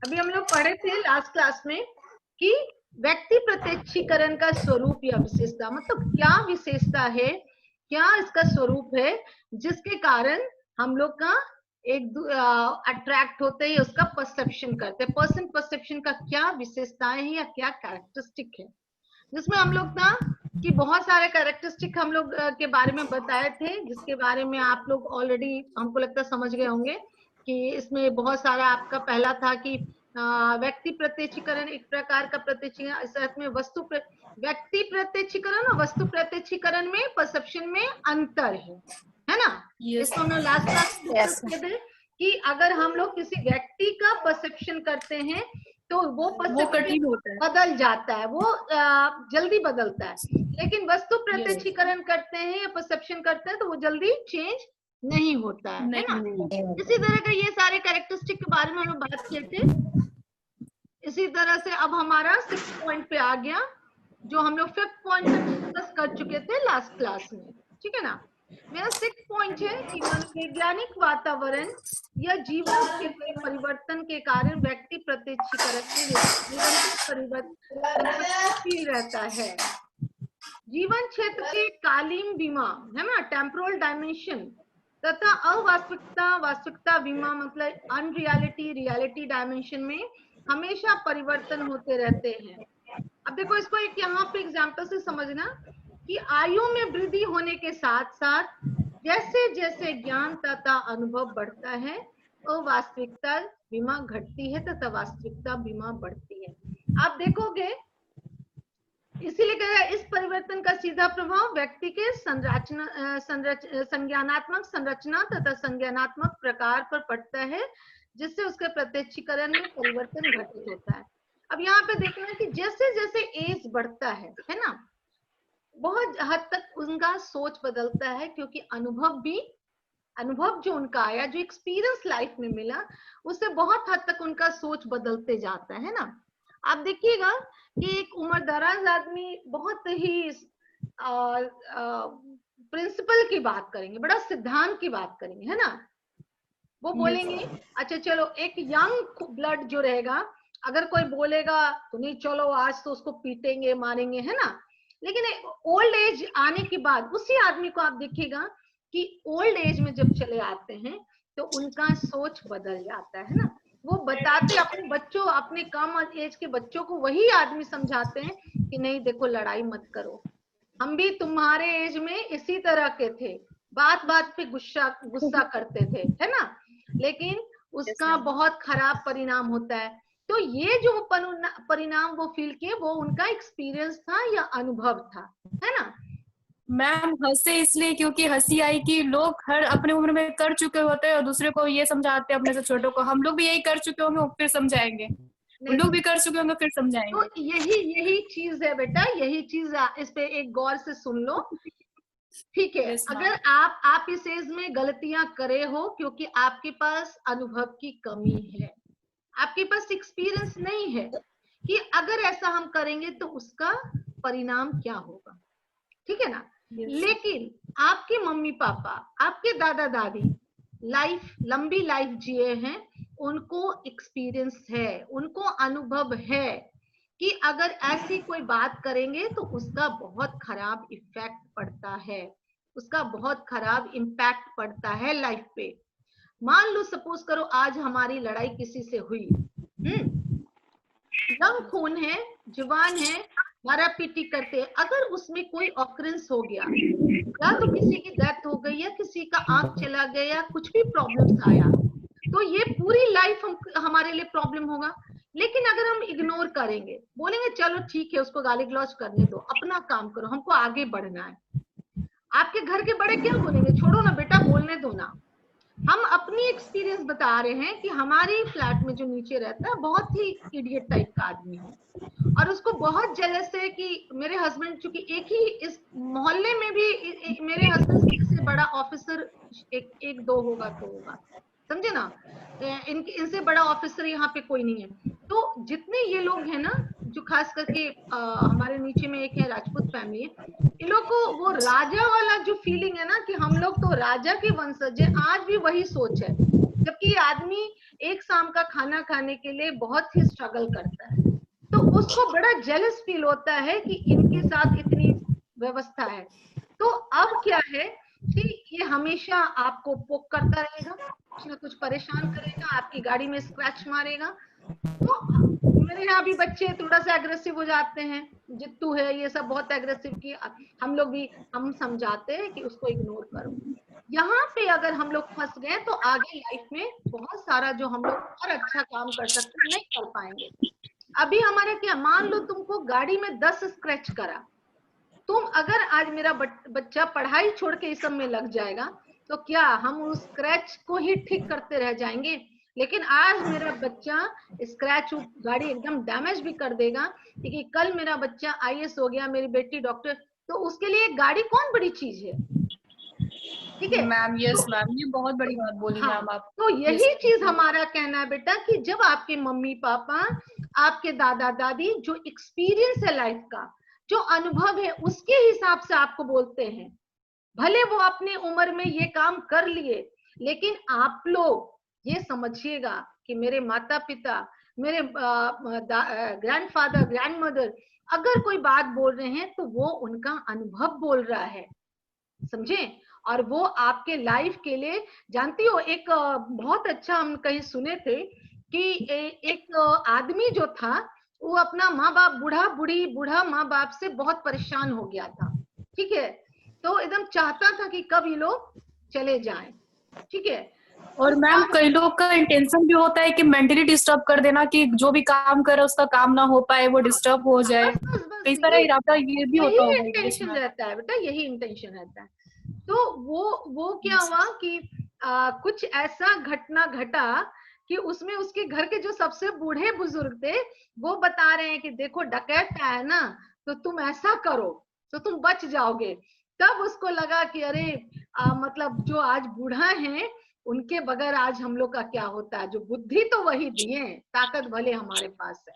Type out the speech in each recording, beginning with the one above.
अभी हम लोग पढ़े थे लास्ट क्लास में कि व्यक्ति प्रत्यक्षीकरण का स्वरूप या विशेषता, मतलब क्या विशेषता है, क्या इसका स्वरूप है जिसके कारण हम लोग का एक अट्रैक्ट होते हैं, उसका परसेप्शन करते हैं। पर्सन परसेप्शन का क्या विशेषताएं हैं या क्या कैरेक्टरिस्टिक है, जिसमें हम लोग ना कि बहुत सारे कैरेक्टरिस्टिक हम लोग के बारे में बताए थे, जिसके बारे में आप लोग ऑलरेडी हमको लगता है समझ गए होंगे कि इसमें बहुत सारा आपका पहला था कि व्यक्ति प्रत्यक्षीकरण एक प्रकार का प्रत्यक्षीकरण, इस अर्थ में व्यक्ति प्रत्यक्षीकरण और वस्तु प्रत्यक्षीकरण में परसेप्शन में अंतर है ना। इसको हम लोग लास्ट क्लास में डिस्कस किए थे कि अगर हम लोग किसी व्यक्ति का परसेप्शन करते हैं तो वो कठिन होता है, बदल जाता है, वो जल्दी बदलता है, लेकिन वस्तु प्रत्यक्षीकरण करते हैं या परसेप्शन करते हैं तो वो जल्दी चेंज नहीं होता है ना। इसी तरह का ये सारे कैरेक्टरिस्टिक के बारे में हम लोग बात किए थे। इसी तरह से अब हमारा 6th पॉइंट पे आ गया, जो हम लोग 5th पॉइंट तक डिस्कस कर चुके थे लास्ट क्लास में, ठीक है ना। मेरा 6th पॉइंट है कि मनोवैज्ञानिक वातावरण या जीवन क्षेत्र के परिवर्तन के कारण व्यक्ति प्रत्यक्षीकरण में निरंतर परिवर्तनशील रहता है। जीवन क्षेत्र के कालीन बीमा है ना, टेम्पोरल डायमेंशन तथा अवास्तविकता वास्तविकता बीमा मतलब अनरियलिटी रियलिटी डायमेंशन में हमेशा परिवर्तन होते रहते हैं। अब देखो इसको एक यहाँ पे एग्जाम्पल से समझना कि आयु में वृद्धि होने के साथ साथ जैसे जैसे ज्ञान तथा अनुभव बढ़ता है अवास्तविकता बीमा घटती है तथा वास्तविकता बीमा बढ़ती है। आप देखोगे इसीलिए कह रहा है इस परिवर्तन का सीधा प्रभाव व्यक्ति के संज्ञानात्मक संरचना तथा संज्ञानात्मक प्रकार पर पड़ता है, जिससे उसके प्रत्यक्षीकरण में परिवर्तन घटित होता है। अब यहाँ पे देखना कि जैसे जैसे एज बढ़ता है ना, बहुत हद तक उनका सोच बदलता है, क्योंकि अनुभव जो उनका आया, जो एक्सपीरियंस लाइफ में मिला, उससे बहुत हद तक उनका सोच बदलते जाता है ना। आप देखिएगा कि एक उम्रदराज आदमी बहुत ही प्रिंसिपल की बात करेंगे, बड़ा सिद्धांत की बात करेंगे, है ना। वो बोलेंगे अच्छा चलो, एक यंग ब्लड जो रहेगा, अगर कोई बोलेगा तो नहीं चलो आज तो उसको पीटेंगे मारेंगे, है ना। लेकिन ओल्ड एज आने के बाद उसी आदमी को आप देखिएगा कि ओल्ड एज में जब चले आते हैं तो उनका सोच बदल जाता है ना। वो बताते अपने बच्चों, अपने कम एज के बच्चों को वही आदमी समझाते हैं कि नहीं देखो लड़ाई मत करो, हम भी तुम्हारे एज में इसी तरह के थे, बात बात पे गुस्सा करते थे, है ना। लेकिन उसका बहुत खराब परिणाम होता है। तो ये जो परिणाम वो फील किए, वो उनका एक्सपीरियंस था या अनुभव था, है ना। मैम हंसे इसलिए क्योंकि हंसी आई कि लोग हर अपने उम्र में कर चुके होते हैं और दूसरे को ये समझाते हैं अपने से छोटों को, हम लोग भी यही कर चुके होंगे फिर समझाएंगे, उन लोग भी कर चुके होंगे फिर समझाएंगे। तो यही चीज है बेटा, यही चीज इस पे एक गौर से सुन लो, ठीक है। अगर आप इस एज में गलतियां करे हो क्योंकि आपके पास अनुभव की कमी है, आपके पास एक्सपीरियंस नहीं है कि अगर ऐसा हम करेंगे तो उसका परिणाम क्या होगा, ठीक है ना। लेकिन आपके मम्मी पापा, आपके दादा दादी लंबी लाइफ जिए हैं, उनको एक्सपीरियंस है, उनको अनुभव है कि अगर ऐसी कोई बात करेंगे तो उसका बहुत खराब इफेक्ट पड़ता है, उसका बहुत खराब इम्पैक्ट पड़ता है लाइफ पे। मान लो सपोज करो आज हमारी लड़ाई किसी से हुई, यंग खून है, जवान है, मारा पीटी करते हैं, अगर उसमें कोई ऑकरेंस हो गया या तो किसी की डेथ हो गई या किसी का आंख चला गया या कुछ भी प्रॉब्लम्स आया, तो ये पूरी लाइफ हमारे लिए प्रॉब्लम होगा। लेकिन अगर हम इग्नोर करेंगे, बोलेंगे चलो ठीक है उसको गाली गलौज करने दो, अपना काम करो, हमको आगे बढ़ना है, आपके घर के बड़े क्या बोलेंगे, छोड़ो ना बेटा बोलने दो ना। हम अपनी एक्सपीरियंस बता रहे हैं कि हमारी फ्लैट में जो नीचे रहता है बहुत ही इडियट टाइप का आदमी है, और उसको बहुत जेलस है कि मेरे हस्बैंड, चूंकि एक ही इस मोहल्ले में भी मेरे हस्बैंड से बड़ा ऑफिसर एक दो होगा तो होगा, समझे ना, इनसे बड़ा ऑफिसर यहाँ पे कोई नहीं है। तो जितने ये लोग हैं ना, जो खास करके हमारे नीचे में एक है राजपूत फैमिली है, इन लोग को वो राजा वाला जो फीलिंग है ना कि हम लोग तो राजा के वंशज है, आज भी वही सोच है जबकि ये आदमी एक शाम का खाना खाने के लिए बहुत ही स्ट्रगल करता है, तो उसको बड़ा जेलस फील होता है कि इनके साथ इतनी व्यवस्था है। तो अब क्या है कि ये हमेशा आपको पोक करता रहेगा, कुछ ना कुछ परेशान करेगा, आपकी गाड़ी में स्क्रैच मारेगा। तो मेरे यहाँ भी बच्चे थोड़ा सा एग्रेसिव हो जाते हैं, जित्तू है ये सब बहुत एग्रेसिव की, हम लोग भी हम समझाते हैं कि उसको इग्नोर करो। यहाँ पे अगर हम लोग फंस गए तो आगे लाइफ में बहुत सारा जो हम लोग और अच्छा काम कर सकते हैं नहीं कर पाएंगे। अभी हमारा क्या, मान लो तुमको गाड़ी में 10 स्क्रैच करा, तुम अगर आज मेरा बच्चा पढ़ाई छोड़ के इस सब में लग जाएगा तो क्या हम उस स्क्रैच को ही ठीक करते रह जाएंगे? लेकिन आज मेरा बच्चा स्क्रैच गाड़ी एकदम डैमेज भी कर देगा, क्योंकि कल मेरा बच्चा IAS हो गया, मेरी बेटी डॉक्टर, तो उसके लिए गाड़ी कौन बड़ी चीज है? ठीक है मैम, यस मैम, ये बहुत बड़ी बात बोली हाँ, मैम आप। तो यही चीज हमारा कहना है बेटा कि जब आपके मम्मी पापा, आपके दादा दादी जो एक्सपीरियंस है लाइफ का, जो अनुभव है, उसके हिसाब से आपको बोलते हैं, भले वो अपने उम्र में ये काम कर लिए, लेकिन आप लोग ये समझिएगा कि मेरे माता पिता, मेरे ग्रैंडफादर ग्रैंडमदर अगर कोई बात बोल रहे हैं तो वो उनका अनुभव बोल रहा है, समझे? और वो आपके लाइफ के लिए, जानती हो एक बहुत अच्छा हम कहीं सुने थे कि एक आदमी जो था वो अपना माँ बाप, बूढ़ा माँ बाप से बहुत परेशान हो गया था, ठीक है, तो एकदम चाहता था कि कब ये लोग चले जाएं, ठीक है। और मैम कई लोग का इंटेंशन भी होता है कि मेंटली डिस्टर्ब कर देना, कि जो भी काम करे उसका काम ना हो पाए, वो डिस्टर्ब हो जाए। बस कई सारा इरादा ये भी होता यही होगा। इंटेंशन रहता है बेटा, यही इंटेंशन रहता है। तो वो क्या हुआ कि कुछ ऐसा घटना घटा कि उसमें उसके घर के जो सबसे बूढ़े बुजुर्ग थे वो बता रहे हैं कि देखो डकैत आया ना, तो तुम ऐसा करो तो तुम बच जाओगे। तब उसको लगा कि अरे मतलब जो आज बूढ़ा है उनके बगैर आज हम लोग का क्या होता है, जो बुद्धि तो वही दिए, ताकत भले हमारे पास है,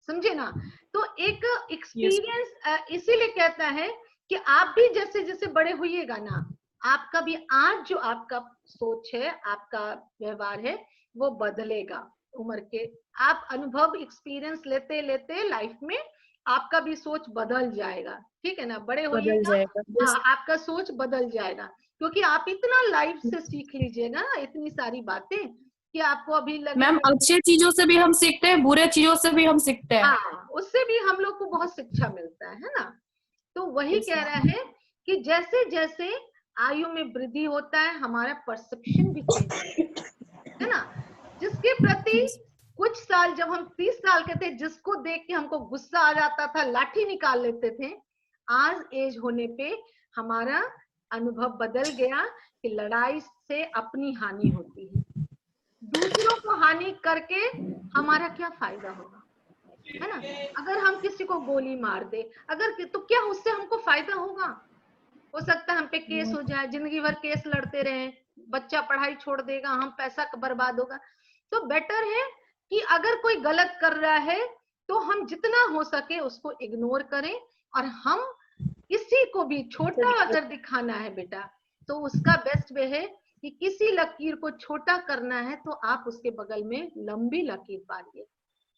समझे ना? तो एक एक्सपीरियंस इसीलिए कहता है कि आप भी जैसे जैसे बड़े होइएगा ना, आपका भी आज जो आपका सोच है, आपका व्यवहार है, वो बदलेगा उम्र के, आप अनुभव एक्सपीरियंस लेते लेते लाइफ में आपका भी सोच बदल जाएगा, ठीक है ना? बड़े बदल होइएगा, जाएगा। हाँ, आपका सोच बदल जाएगा, क्योंकि आप इतना लाइफ से सीख लीजिएगा ना इतनी सारी बातें कि आपको अभी मैम लगेगा। अच्छे चीजों से भी हम सीखते हैं, बुरे चीजों से भी हम सीखते हैं। हाँ, उससे भी हम लोग को बहुत शिक्षा मिलता है ना? तो वही कह रहा है कि जैसे जैसे आयु में वृद्धि होता है हमारा परसेप्शन भी चेंज होता है ना? जिसके प्रति कुछ साल जब हम 30 साल के थे, जिसको देख के हमको गुस्सा आ जाता था, लाठी निकाल लेते थे, आज एज होने पे हमारा अनुभव बदल गया कि लड़ाई से अपनी हानि होती है, दूसरों को हानि करके हमारा क्या फायदा होगा, है ना? अगर हम किसी को गोली मार दे, अगर तो क्या उससे हमको फायदा होगा? हो सकता है हम पे केस हो जाए, जिंदगी भर केस लड़ते रहे, बच्चा पढ़ाई छोड़ देगा, हम पैसा बर्बाद होगा। तो बेटर है कि अगर कोई गलत कर रहा है तो हम जितना हो सके उसको इग्नोर करें, और हम किसी को भी छोटा अगर दिखाना है बेटा तो उसका बेस्ट वे है कि किसी लकीर को छोटा करना है तो आप उसके बगल में लंबी लकीर पालिए,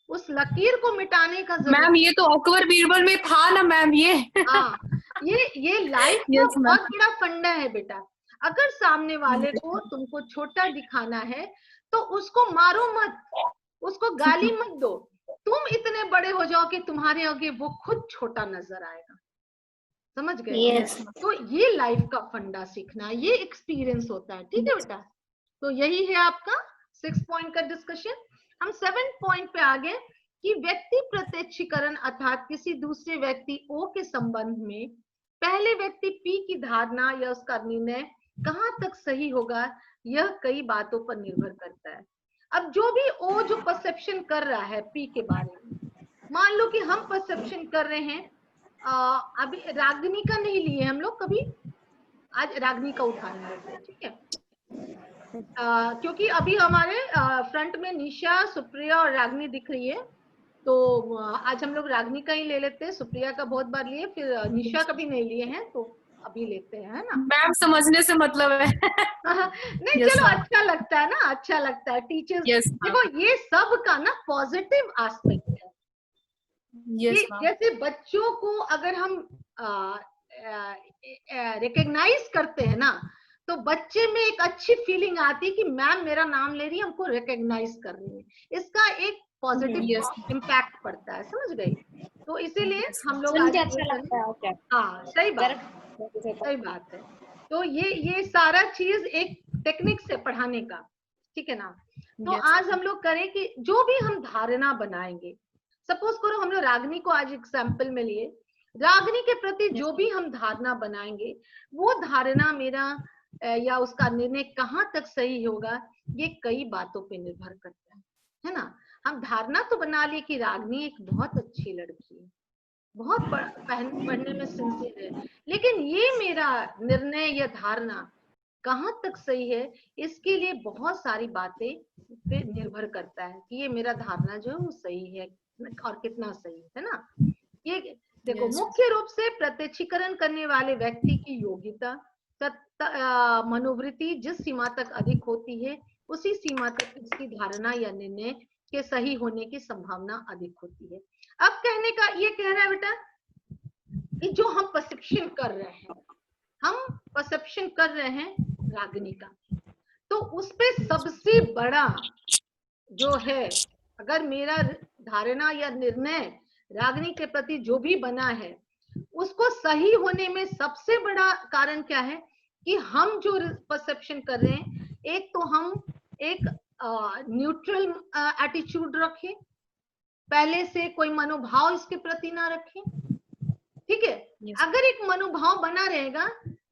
उस लकीर को मिटाने का जरूरत। मैम ये तो अकबर बीरबल में था ना मैम, ये हाँ, ये लाइफ का यस मैम। बहुत बड़ा फंडा है बेटा। अगर सामने वाले को तुमको छोटा दिखाना है तो उसको मारो मत, उसको गाली मत दो, तुम इतने बड़े हो जाओ कि तुम्हारे आगे वो खुद छोटा नजर आएगा, समझ गए? यस तो ये लाइफ का फंडा सीखना, ये एक्सपीरियंस होता है, ठीक है बेटा? तो यही है आपका 6 पॉइंट का डिस्कशन। हम 7 पॉइंट पे आ गए कि व्यक्ति प्रत्यक्षीकरण अर्थात किसी दूसरे व्यक्ति O के संबंध में पहले व्यक्ति P की धारणा या उसका निर्णय कहाँ तक सही होगा, यह कई बातों पर निर्भर करता है। अब जो भी O जो परसेप्शन कर रहा है P के बारे में, मान लो कि हम परसेप्शन कर रहे हैं, अभी रागिनी का नहीं लिए हम लोग कभी, आज रागिनी का उदाहरण लेते हैं, ठीक है? क्योंकि अभी हमारे फ्रंट में निशा, सुप्रिया और रागिनी दिख रही है, तो आज हम लोग रागिनी का ही ले लेते हैं, सुप्रिया का बहुत बार लिए, फिर निशा का भी नहीं लिए हैं, तो अभी लेते हैं, है ना। मैम समझने से मतलब है। नहीं यस चलो मैम। अच्छा लगता है ना, अच्छा लगता है टीचर्स। यस देखो मैम। ये सब का ना पॉजिटिव एस्पेक्ट है कि यस मैम। जैसे बच्चों को अगर हम रिकग्नाइज करते हैं ना, तो बच्चे में एक अच्छी फीलिंग आती है कि मैम मेरा नाम ले रही है, हमको रिकग्नाइज कर रही है, इसका एक पॉजिटिव यस इम्पैक्ट पड़ता है, समझ गई। तो इसीलिए हम लोग सुन आज के ये अच्छा करें। लगता है। ओके, हाँ सही बात, सही बात है। तो ये सारा चीज एक टेक्निक से पढ़ाने का, ठीक है ना। तो यस आज हम लोग करें कि जो भी हम धारणा बनाएंगे, सपोज करो हम लोग रागनी को आज एग्जाम्पल में लिए, रागनी के प्रति जो भी हम धारणा बनाएंगे, वो धारणा मेरा या उसका निर्णय कहाँ तक सही होगा, ये कई बातों पे निर्भर करता है ना। हम धारणा तो बना लिए कि रागनी एक बहुत अच्छी लड़की है, बहुत पढ़ने में सिंसियर है, लेकिन ये मेरा निर्णय या धारणा कहाँ तक सही है, इसके लिए बहुत सारी बातें पे निर्भर करता है कि ये मेरा धारणा जो है वो सही है और कितना सही है ना। ये देखो यस मुख्य रूप से प्रत्यक्षीकरण करने वाले व्यक्ति की योग्यता, मनोवृत्ति जिस सीमा तक अधिक होती है, उसी सीमा तक उसकी धारणा या निर्णय के सही होने की संभावना अधिक होती है। अब कहने का ये कह रहा है बेटा कि जो हम परसेप्शन कर रहे हैं, हम परसेप्शन कर रहे हैं रागिनी का, तो उसपे सबसे बड़ा जो है, अगर मेरा धारणा या निर्णय रागिनी के प्रति जो भी बना है, उसको सही होने में सबसे बड़ा कारण क्या है कि हम जो परसेप्शन कर रहे हैं, एक तो हम एक न्यूट्रल एटीट्यूड रखें, पहले से कोई मनोभाव इसके प्रति ना रखें, ठीक है। अगर एक मनोभाव बना रहेगा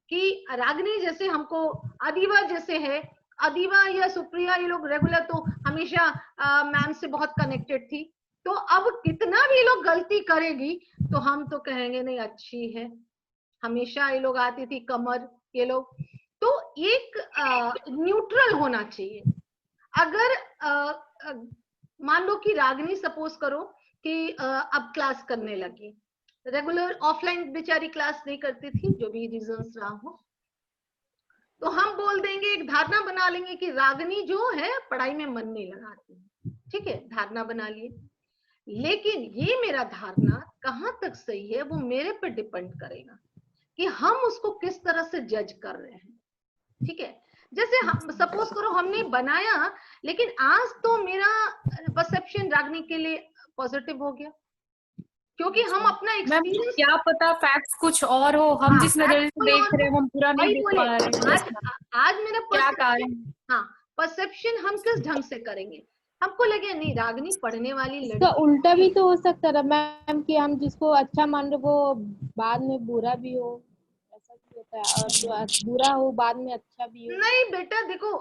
कि रागिनी जैसे हमको अदीवा जैसे है, अदीवा या सुप्रिया ये लोग रेगुलर तो हमेशा मैम से बहुत कनेक्टेड थी, तो अब कितना भी लोग गलती करेगी तो हम तो कहेंगे नहीं अच्छी है, हमेशा ये लोग आती थी कमर ये लोग। तो एक न्यूट्रल होना चाहिए। अगर मान लो कि रागिनी सपोज करो कि अब क्लास करने लगी, रेगुलर ऑफलाइन बेचारी क्लास नहीं करती थी, जो भी रीजंस रहा हो, तो हम बोल देंगे, एक धारणा बना लेंगे कि रागिनी जो है पढ़ाई में मन नहीं लगाती, ठीक है, धारणा बना लिए। लेकिन ये मेरा धारणा कहाँ तक सही है वो मेरे पर डिपेंड करेगा कि हम उसको किस तरह से जज कर रहे हैं, ठीक है। जैसे हम सपोज करो हमने बनाया, लेकिन आज तो मेरा परसेप्शन रागिनी के लिए पॉजिटिव हो गया, क्योंकि हम अपना एक्सपीरियंस, क्या पता फैक्ट्स कुछ और हो, हम जिस नजरिए से देख रहे हैं हम पूरा नहीं देख पा रहे हैं। आज मेरा क्या कारण? हाँ, परसेप्शन हम किस ढंग से करेंगे, हमको लगे नहीं रागिनी पढ़ने वाली लड़की। इसका उल्टा भी तो हो सकता है मैम कि हम जिसको अच्छा मान रहे वो बाद में बुरा भी हो, ऐसा भी होता है, और जो बुरा हो बाद में अच्छा भी हो। नहीं बेटा देखो,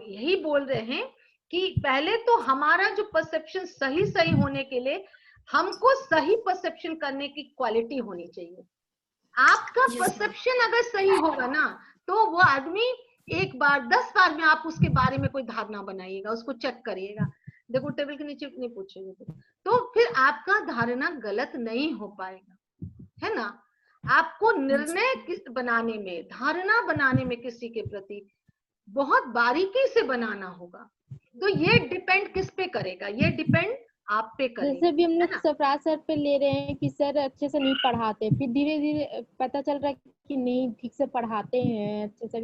यही बोल रहे हैं कि पहले तो हमारा जो परसेप्शन सही होने के लिए हमको सही परसेप्शन करने की क्वालिटी होनी चाहिए। आपका परसेप्शन अगर सही होगा ना, तो वो आदमी एक बार 10 बार में आप उसके बारे में कोई धारणा बनाइएगा, उसको चेक करिएगा, देखो टेबल के नीचे नहीं पूछेगा तो फिर आपका धारणा गलत नहीं हो पाएगा, है ना। आपको निर्णय बनाने में, धारणा बनाने में किसी के प्रति बहुत बारीकी से बनाना होगा। तो ये डिपेंड किस पे करेगा, ये डिपेंड आप पे करेगा। जैसे भी हम लोग सरफराज सर पे ले रहे हैं कि सर अच्छे से नहीं पढ़ाते, फिर धीरे धीरे पता चल रहा है कि नहीं ठीक से पढ़ाते हैं, अच्छे से